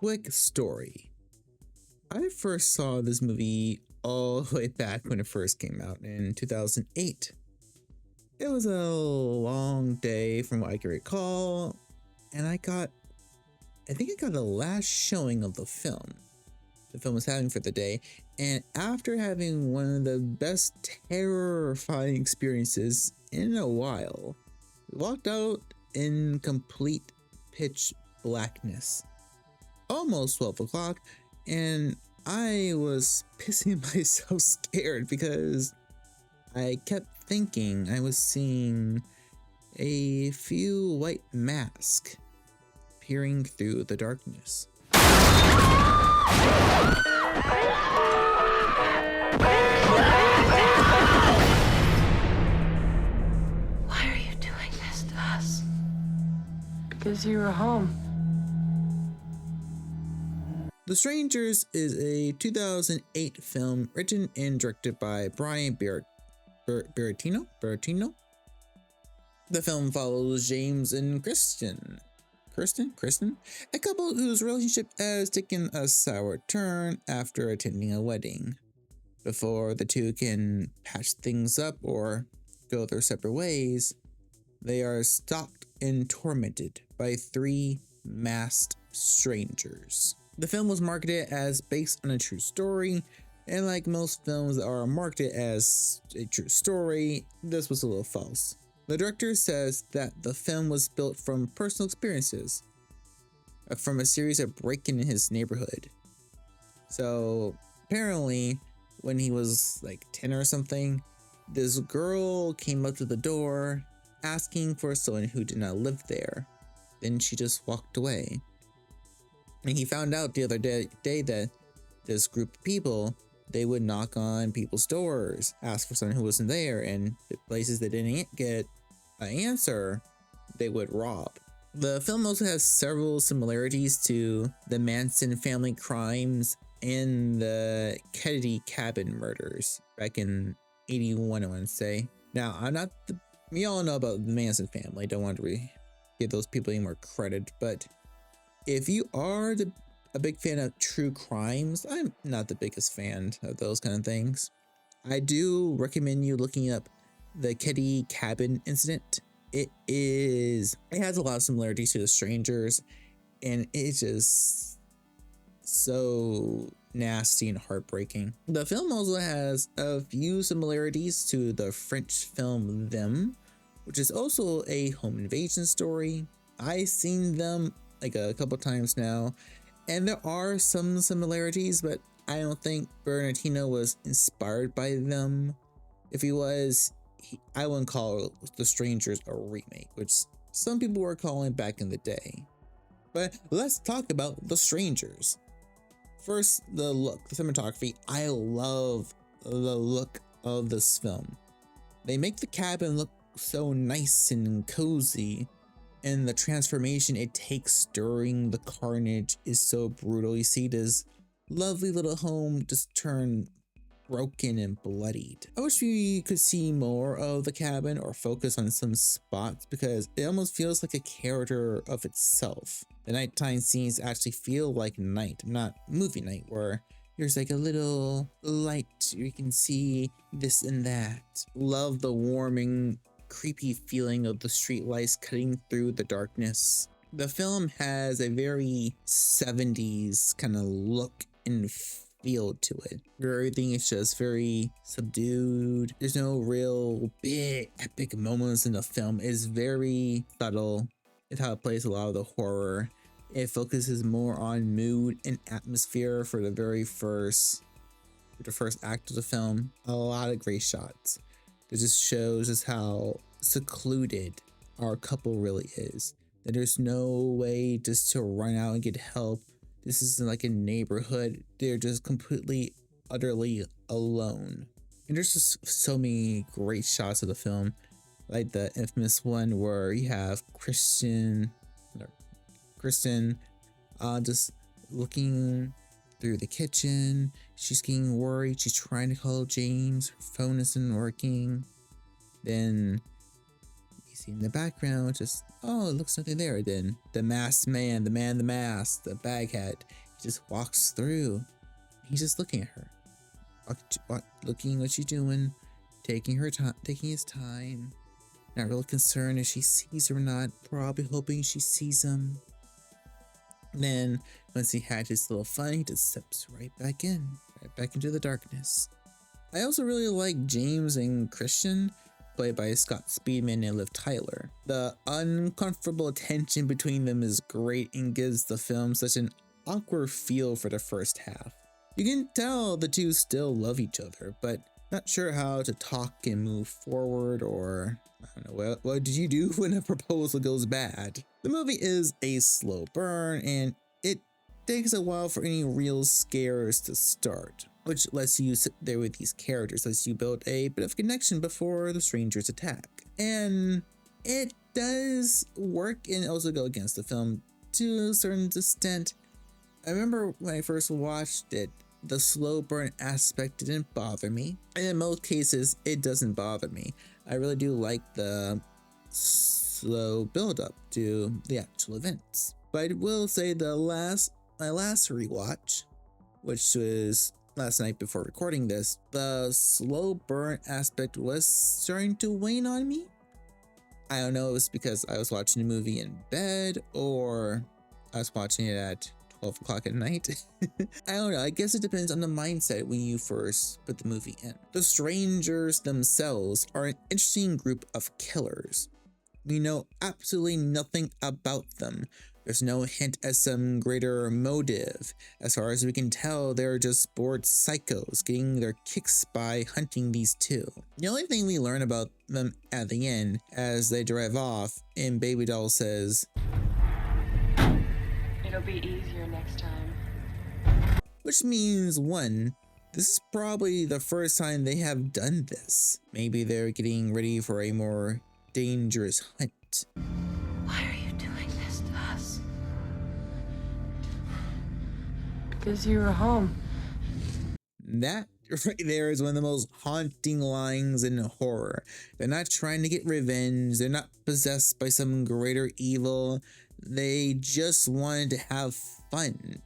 quick story. I first saw this movie all the way back when it first came out in 2008. It was a long day from what I can recall, and I think I got the last showing of the film was having for the day, and after having one of the best terrifying experiences in a while, we walked out in complete pitch blackness. Almost 12 o'clock, and I was pissing myself scared because I kept thinking I was seeing a few white masks peering through the darkness. Why are you doing this to us? Because you were home. The Strangers is a 2008 film written and directed by Brian Bertino. The film follows James and Kristen, a couple whose relationship has taken a sour turn after attending a wedding. Before the two can patch things up or go their separate ways, they are stalked and tormented by three masked strangers. The film was marketed as based on a true story, and like most films that are marketed as a true story, this was a little false. The director says that the film was built from personal experiences, from a series of break-ins in his neighborhood. So apparently, when he was like 10 or something, this girl came up to the door asking for someone who did not live there. Then she just walked away. And he found out the other day that this group of people, they would knock on people's doors, ask for someone who wasn't there, and the places that didn't get an answer, they would rob. The film also has several similarities to the Manson family crimes and the Kennedy cabin murders back in 81, I want to say. Now, we all know about the Manson family. I don't want to give those people any more credit, but if you are a big fan of true crimes, I'm not the biggest fan of those kind of things. I do recommend you looking up the Kennedy cabin incident. It has a lot of similarities to The Strangers, and it's just so nasty and heartbreaking. The film also has a few similarities to the French film Them, which is also a home invasion story. I've seen Them like a couple times now, and there are some similarities, but I don't think Bertino was inspired by Them. If he was, I wouldn't call The Strangers a remake, which some people were calling back in the day. But let's talk about The Strangers. First, the look, the cinematography. I love the look of this film. They make the cabin look so nice and cozy, and the transformation it takes during the carnage is so brutal. You see this lovely little home just turn broken and bloodied. I wish we could see more of the cabin or focus on some spots, because it almost feels like a character of itself. The nighttime scenes actually feel like night, not movie night, where there's like a little light, you can see this and that. Love the warming, creepy feeling of the street lights cutting through the darkness. The film has a very 70s kind of look and feel to it. Everything is just very subdued. There's no real big epic moments in the film. It's very subtle. It's how it plays a lot of the horror. It focuses more on mood and atmosphere for the first act of the film. A lot of great shots. It just shows us how secluded our couple really is. That there's no way just to run out and get help. This isn't like a neighborhood. They're just completely, utterly alone. And there's just so many great shots of the film. Like the infamous one where you have Kristen just looking through the kitchen. She's getting worried. She's trying to call James. Her phone isn't working. Then see in the background, just, oh, it looks nothing there. Then the masked man, the man in the mask, the bag hat, he just walks through. He's just looking at her, looking what she's doing, taking her time, taking his time. Not really concerned if she sees her or not. Probably hoping she sees him. Then once he had his little fun, he just steps right back into the darkness. I also really like James and Christian, played by Scott Speedman and Liv Tyler. The uncomfortable tension between them is great and gives the film such an awkward feel for the first half. You can tell the two still love each other, but not sure how to talk and move forward, or I don't know, what did you do when a proposal goes bad? The movie is a slow burn, and it takes a while for any real scares to start, which lets you sit there with these characters, lets you build a bit of connection before the strangers attack. And it does work and also go against the film to a certain extent. I remember when I first watched it, the slow burn aspect didn't bother me, and in most cases it doesn't bother me. I really do like the slow build up to the actual events. But I will say my last rewatch, which was last night before recording this, the slow burn aspect was starting to wane on me. I don't know if it's because I was watching the movie in bed or I was watching it at 12 o'clock at night. I don't know. I guess it depends on the mindset when you first put the movie in. The strangers themselves are an interesting group of killers. We know absolutely nothing about them. There's no hint at some greater motive. As far as we can tell, they're just bored psychos getting their kicks by hunting these two. The only thing we learn about them at the end, as they drive off, and Baby Doll says, It'll be easier next time. which means, one, this is probably the first time they have done this. Maybe they're getting ready for a more dangerous hunt. Why are you doing this to us? Because you were home. That right there is one of the most haunting lines in horror. They're not trying to get revenge. They're not possessed by some greater evil. They just wanted to have fun.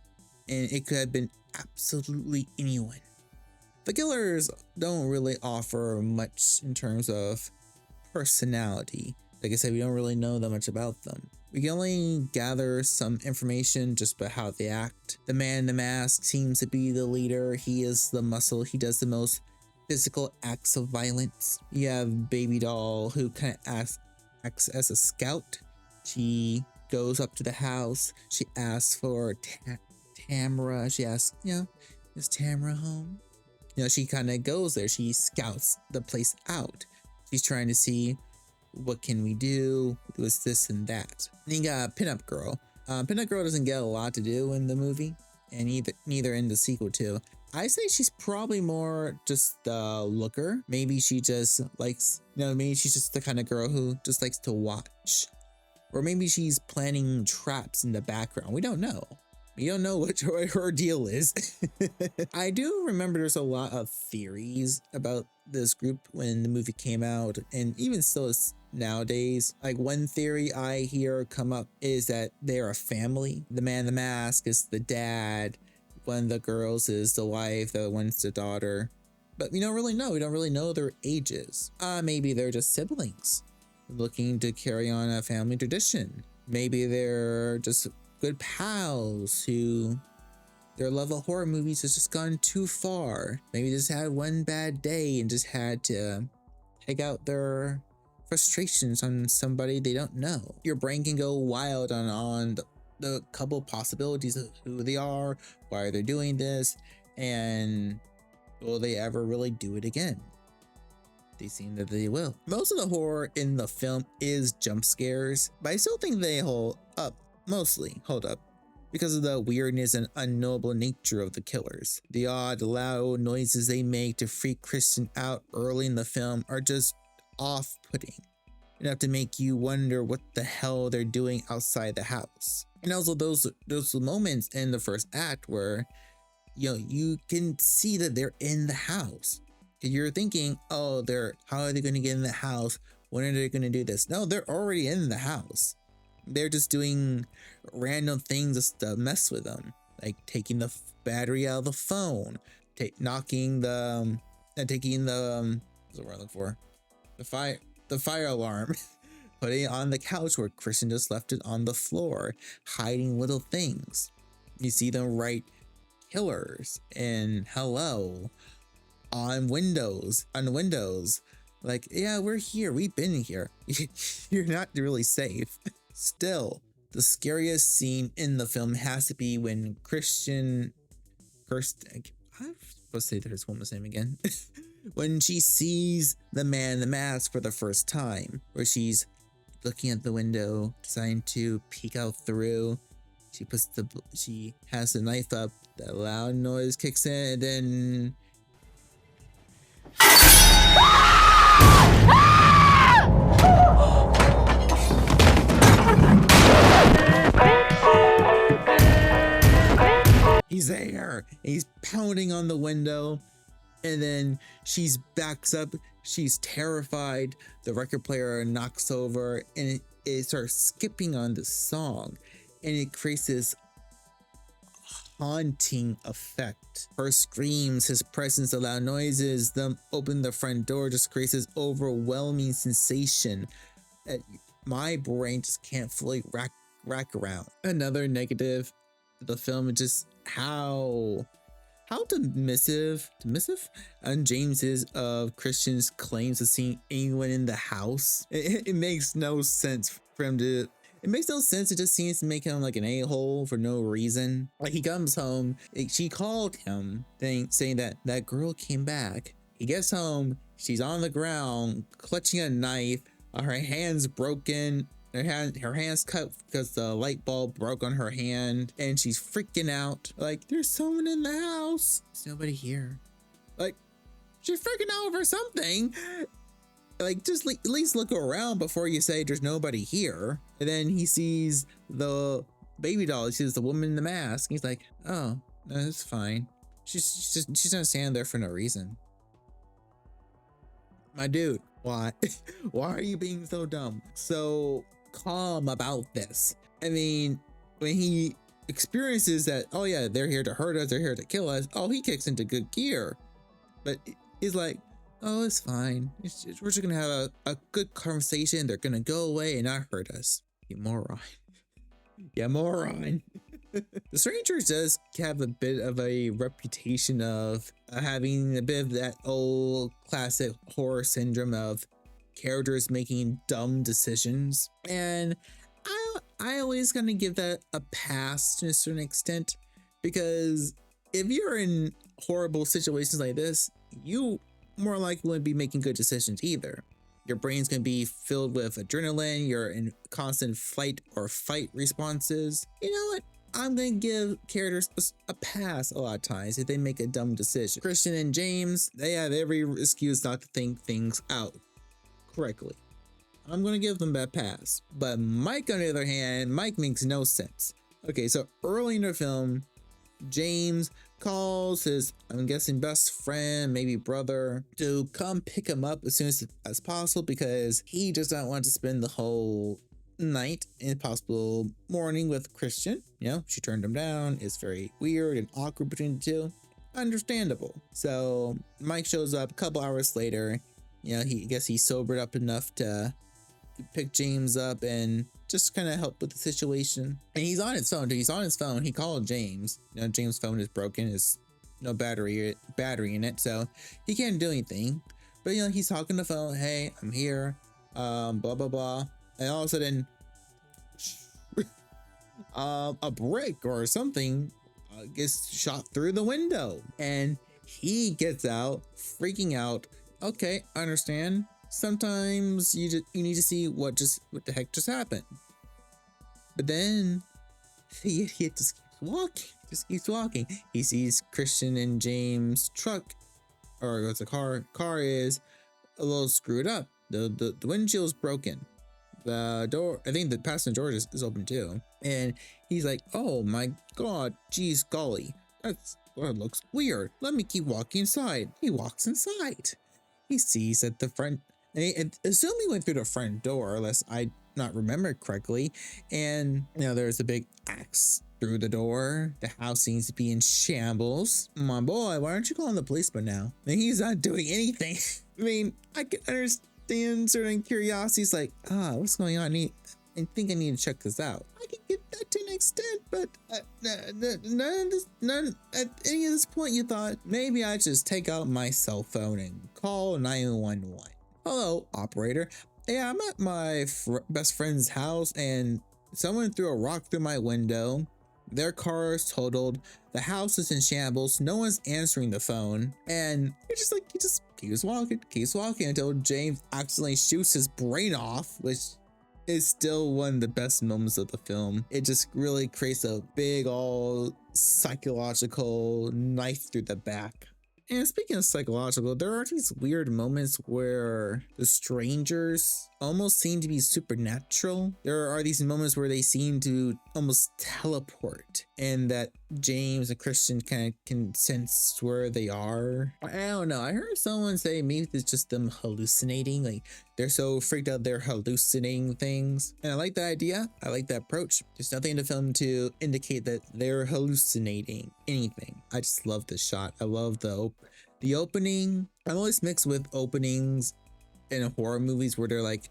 And it could have been absolutely anyone. The killers don't really offer much in terms of personality. Like I said, we don't really know that much about them. We can only gather some information just by how they act. The man in the mask seems to be the leader. He is the muscle. He does the most physical acts of violence. You have Baby Doll, who kind of acts as a scout. She goes up to the house. She asks for Tamara. She asks, is Tamara home? She kind of goes there. She scouts the place out. She's trying to see, what can we do? Was this and that? And you got Pinup Girl. Pinup Girl doesn't get a lot to do in the movie, and neither in the sequel too. I say she's probably more just the looker. Maybe she just likes, maybe she's just the kind of girl who just likes to watch. Or maybe she's planning traps in the background. We don't know. We don't know what her deal is. I do remember there's a lot of theories about this group when the movie came out, and even still nowadays. Like, one theory I hear come up is that they're a family. The man in the mask is the dad. One of the girls is the wife. The other one's the daughter. But we don't really know. We don't really know their ages. Maybe they're just siblings looking to carry on a family tradition. Maybe they're just good pals who their love of horror movies has just gone too far. Maybe just had one bad day and just had to take out their frustrations on somebody they don't know. Your brain can go wild on the couple possibilities of who they are, why they're doing this, and will they ever really do it again? They seem that they will. Most of the horror in the film is jump scares, but I still think they hold up because of the weirdness and unknowable nature of the killers. The odd loud noises they make to freak Christian out early in the film are just off-putting, enough to make you wonder what the hell they're doing outside the house. And also those moments in the first act where you can see that they're in the house. You're thinking, how are they going to get in the house? when are they gonna do this? No, they're already in the house. They're just doing random things just to mess with them, like taking the battery out of the phone, knocking the, taking the what's the word I'm looking for? The fire alarm, putting it on the couch where Christian just left it on the floor, hiding little things. You see them write killers and hello on windows. Like, yeah, we're here. We've been here. You're not really safe. Still, the scariest scene in the film has to be when Kirsten, I'm supposed to say this woman's name again. When she sees the man in the mask for the first time, where she's looking at the window, deciding to peek out through. She has the knife up, that loud noise kicks in, and then he's there. He's pounding on the window, and then she's backs up. She's terrified. The record player knocks over, and it starts skipping on the song, and it creates this haunting effect. Her screams, his presence, the loud noises, them open the front door just creates this overwhelming sensation that my brain just can't fully rack around. Another negative, the film is just how dismissive and James is of Christian's claims of seeing anyone in the house. It makes no sense for him to. It makes no sense. It just seems to make him like an a-hole for no reason. Like, he comes home, she called him saying that girl came back. He gets home, she's on the ground clutching a knife. Her hand's broken. Her hand's cut because the light bulb broke on her hand, and she's freaking out. Like, there's someone in the house. There's nobody here. Like, she's freaking out over something. Like, just at least look around before you say there's nobody here. And then he sees the baby doll. He sees the woman in the mask. He's like, oh, no, it's fine. She's gonna stand there for no reason. My dude, why? Why are you being so dumb? So calm about this. I mean, when he experiences that, oh yeah, they're here to hurt us, they're here to kill us, oh, he kicks into good gear. But he's like, oh, it's fine. We're just gonna have a good conversation. They're gonna go away and not hurt us. You moron. Yeah, moron. The Strangers does have a bit of a reputation of having a bit of that old classic horror syndrome of characters making dumb decisions. And I always gonna give that a pass to a certain extent, because if you're in horrible situations like this, you more likely wouldn't be making good decisions either. Your brain's gonna be filled with adrenaline, you're in constant flight or fight responses. You know what? I'm gonna give characters a pass a lot of times if they make a dumb decision. Christian and James, they have every excuse not to think things out correctly. I'm gonna give them that pass. But Mike, on the other hand, Mike makes no sense. Okay, so early in the film, James calls his, I'm guessing, best friend, maybe brother, to come pick him up as soon as possible, because he does not want to spend the whole night and possible morning with Christian. You know, she turned him down. It's very weird and awkward between the two. Understandable. So Mike shows up a couple hours later. You know, I guess he's sobered up enough to pick James up and just kind of help with the situation. And he's on his phone. He called James. You know, James' phone is broken. There's no battery in it, so he can't do anything. But you know, he's talking on the phone. Hey, I'm here. Blah blah blah. And all of a sudden, a brick or something gets shot through the window, and he gets out, freaking out. Okay, I understand. Sometimes you need to see what the heck just happened. But then the idiot just keeps walking. He sees Christian and James' truck, or what's the car is a little screwed up. The windshield's broken. The door, I think the passenger door is open too. And he's like, oh my god, geez golly, that looks weird. Let me keep walking inside. He walks inside. He sees that the front It assume he went through the front door, unless I not remember correctly. And there's a big axe through the door. The house seems to be in shambles. My boy, why aren't you calling the policeman now? He's not doing anything. I mean, I can understand certain curiosities like, what's going on? I think I need to check this out. I can get that to an extent, but none at any of this point you thought maybe I just take out my cell phone and call 911. Hello, operator. Yeah, I'm at my best friend's house and someone threw a rock through my window. Their car is totaled. The house is in shambles. No one's answering the phone. And it's just like, he just keeps walking until James accidentally shoots his brain off, which is still one of the best moments of the film. It just really creates a big, all psychological knife through the back. And speaking of psychological, there are these weird moments where the strangers almost seem to be supernatural. There are these moments where they seem to almost teleport, and that James and Christian kind of can sense where they are. I don't know. I heard someone say maybe it's just them hallucinating. Like they're so freaked out they're hallucinating things. And I like that idea. I like that approach. There's nothing in the film to indicate that they're hallucinating anything. I just love this shot. I love the opening. I'm always mixed with openings in horror movies where they're like,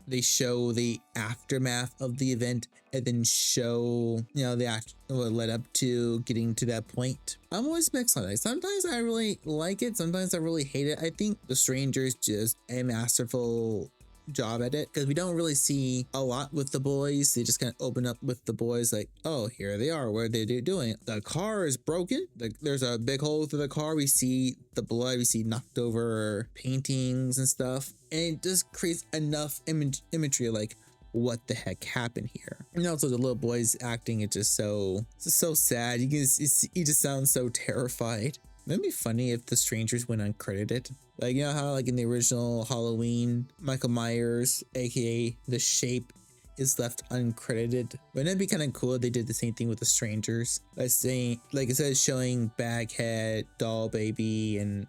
they show the aftermath of the event and then show, what led up to getting to that point. I'm always mixed on that. Sometimes I really like it. Sometimes I really hate it. I think The Strangers just a masterful job at it because we don't really see a lot with the boys. They just kind of open up with the boys like, oh, here they are. What are they doing? The car is broken. There's a big hole through the car. We see the blood. We see knocked over paintings and stuff. And it just creates enough imagery like, what the heck happened here? And also the little boy's acting, it's just so sad. He just sounds so terrified. It'd be funny if The Strangers went uncredited. Like, how like in the original Halloween, Michael Myers, aka The Shape, is left uncredited. Wouldn't it be kind of cool if they did the same thing with The Strangers? Like instead of showing Baghead, Doll Baby, and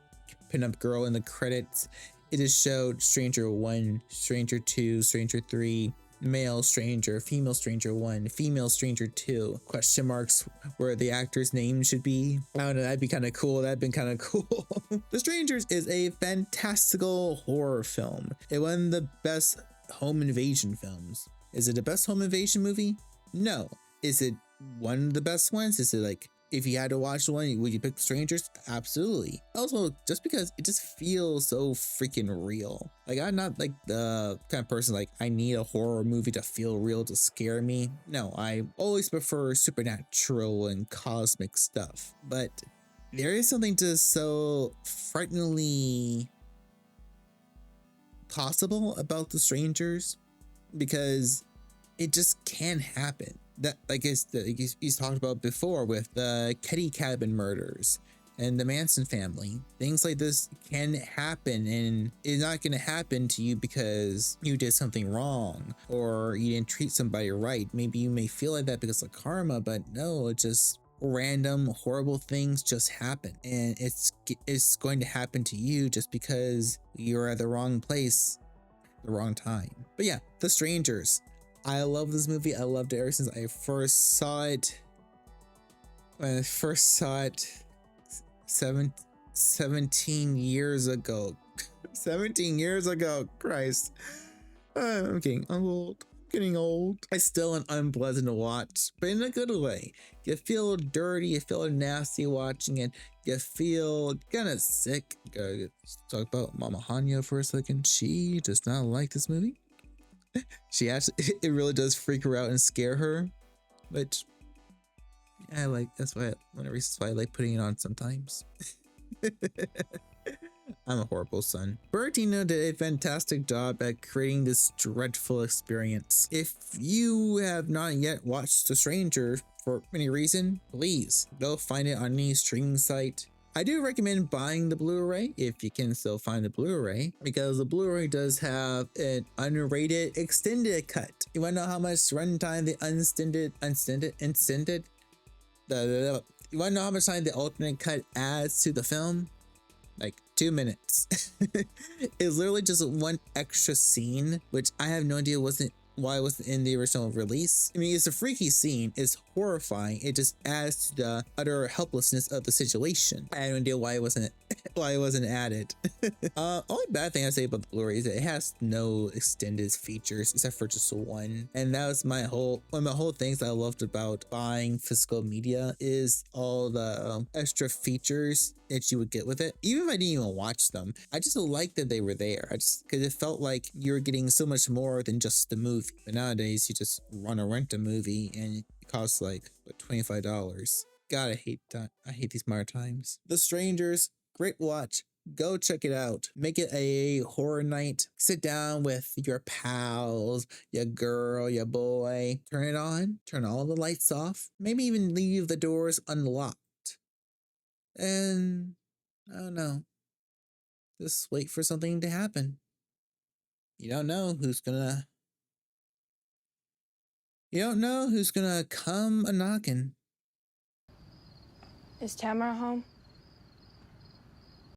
Pinup Girl in the credits, it just showed Stranger 1, Stranger 2, Stranger 3, male stranger, female stranger 1, female stranger 2, question marks where the actor's name should be. I don't know, that'd be kind of cool. That'd been kind of cool. The Strangers is a fantastical horror film. It won the best home invasion films. Is it the best home invasion movie? No. Is it one of the best ones? Is it like, if you had to watch one, would you pick Strangers? Absolutely. Also, just because it just feels so freaking real. Like, I'm not like the kind of person like, I need a horror movie to feel real to scare me. No, I always prefer supernatural and cosmic stuff. But there is something just so frighteningly possible about The Strangers because it just can happen. That like he's talked about before with the Ketty Cabin murders and the Manson family. Things like this can happen, and it's not going to happen to you because you did something wrong or you didn't treat somebody right. Maybe you may feel like that because of karma, but no, it's just random horrible things just happen, and it's going to happen to you just because you're at the wrong place, the wrong time. But yeah, The Strangers. I love this movie. I loved it ever since I first saw it. When I first saw it 17 years ago. 17 years ago. Christ. I'm getting old. It's still an unpleasant to watch, but in a good way. You feel dirty. You feel nasty watching it. You feel kind of sick. Gotta talk about Mama Hanya for a second. She does not like this movie. She actually, it really does freak her out and scare her, but I like, that's why one of the reasons why I like putting it on sometimes. I'm a horrible son. Bertino did a fantastic job at creating this dreadful experience. If you have not yet watched The Stranger for any reason, please go find it on any streaming site. I do recommend buying the Blu-ray if you can still find the Blu-ray, because the Blu-ray does have an unrated extended cut. You want to know how much runtime the you want to know how much time the alternate cut adds to the film? like 2 minutes. It's literally just one extra scene, which I have no idea why it wasn't in the original release. I mean, it's a freaky scene, it's horrifying, it just adds to the utter helplessness of the situation. I have no idea why it wasn't added. Only bad thing I say about the Blu-ray is that it has no extended features except for just one. And that was one of my whole things that I loved about buying physical media is all the extra features that you would get with it. Even if I didn't even watch them, I just liked that they were there. Because it felt like you're getting so much more than just the movie. But nowadays you just want to rent a movie and it costs like what, $25. God, I hate that. I hate these modern times. The Strangers, great watch. Go check it out. Make it a horror night. Sit down with your pals, your girl, your boy. Turn it on. Turn all the lights off. Maybe even leave the doors unlocked. And I don't know. Just wait for something to happen. You don't know who's gonna come a knocking. Is Tamara home?